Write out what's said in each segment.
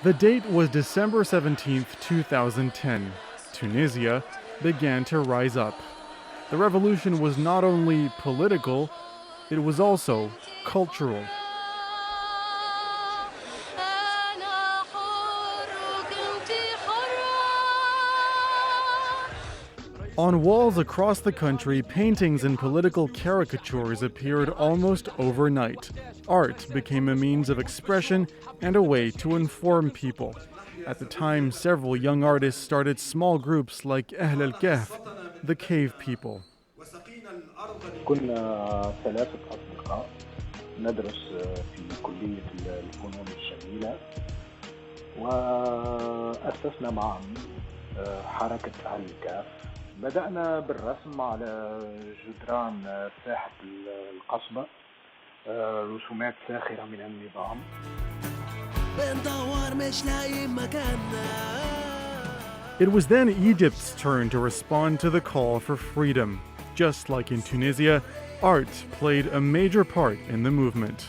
The date was December 17th, 2010. Tunisia began to rise up. The revolution was not only political, it was also cultural. On walls across the country, paintings and political caricatures appeared almost overnight. Art became a means of expression and a way to inform people. At the time, several young artists started small groups like Ahl al-Kahf, the cave people. كنا ثلاثة أصدقاء ندرس في كلية الفنون الجميلة وأسسنا معا حركة أهل الكهف. بدأنا بالرسم على جدران ساحة القصبة رسومات ساخرة من النظام. It was then Egypt's turn to respond to the call for freedom. Just like in Tunisia, art played a major part in the movement.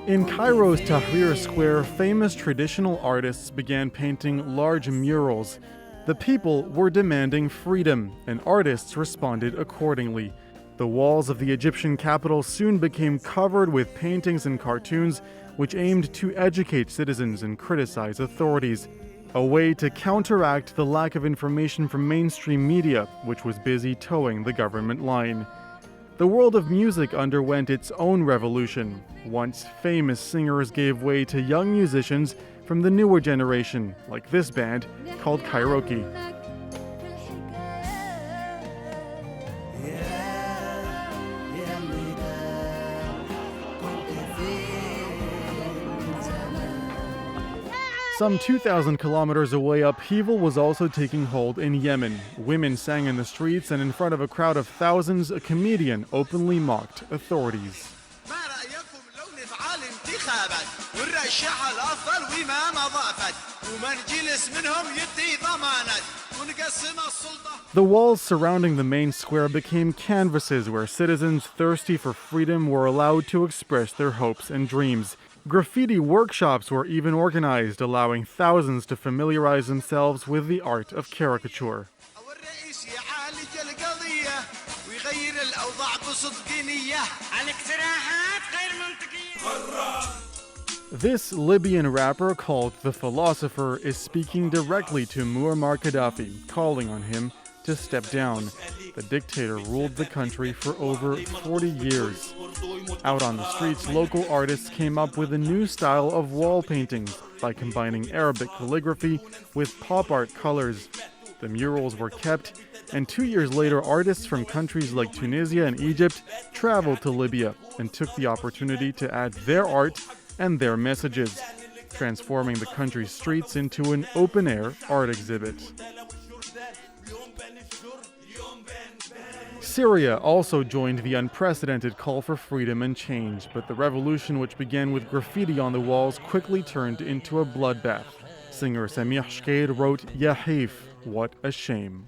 In Cairo's Tahrir Square, famous traditional artists began painting large murals. The people were demanding freedom, and artists responded accordingly. The walls of the Egyptian capital soon became covered with paintings and cartoons which aimed to educate citizens and criticize authorities, a way to counteract the lack of information from mainstream media, which was busy towing the government line. The world of music underwent its own revolution. Once famous singers gave way to young musicians from the newer generation, like this band called Kairoki. Some 2,000 kilometers away, upheaval was also taking hold in Yemen. Women sang in the streets, and in front of a crowd of thousands, a comedian openly mocked authorities. The walls surrounding the main square became canvases where citizens thirsty for freedom were allowed to express their hopes and dreams. Graffiti workshops were even organized, allowing thousands to familiarize themselves with the art of caricature. This Libyan rapper, called The Philosopher, is speaking directly to Muammar Gaddafi, calling on him to step down. The dictator ruled the country for over 40 years. Out on the streets, local artists came up with a new style of wall paintings by combining Arabic calligraphy with pop art colors. The murals were kept, and 2 years later, artists from countries like Tunisia and Egypt traveled to Libya and took the opportunity to add their art and their messages, transforming the country's streets into an open-air art exhibit. Syria also joined the unprecedented call for freedom and change, but the revolution, which began with graffiti on the walls, quickly turned into a bloodbath. Singer Samih Shkair wrote, "Ya Haif, what a shame."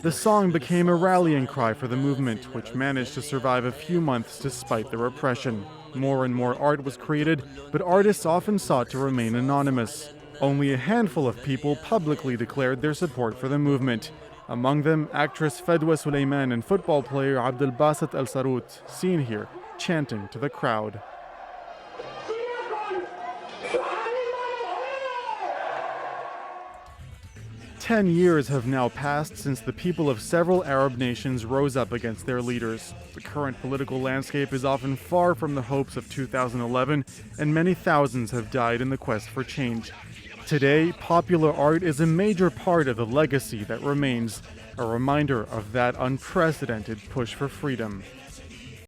The song became a rallying cry for the movement, which managed to survive a few months despite the repression. More and more art was created, but artists often sought to remain anonymous. Only a handful of people publicly declared their support for the movement. Among them, actress Fadwa Suleiman and football player Abdel Basit Al Sarout, seen here, chanting to the crowd. 10 years have now passed since the people of several Arab nations rose up against their leaders. The current political landscape is often far from the hopes of 2011, and many thousands have died in the quest for change. Today, popular art is a major part of the legacy that remains, a reminder of that unprecedented push for freedom.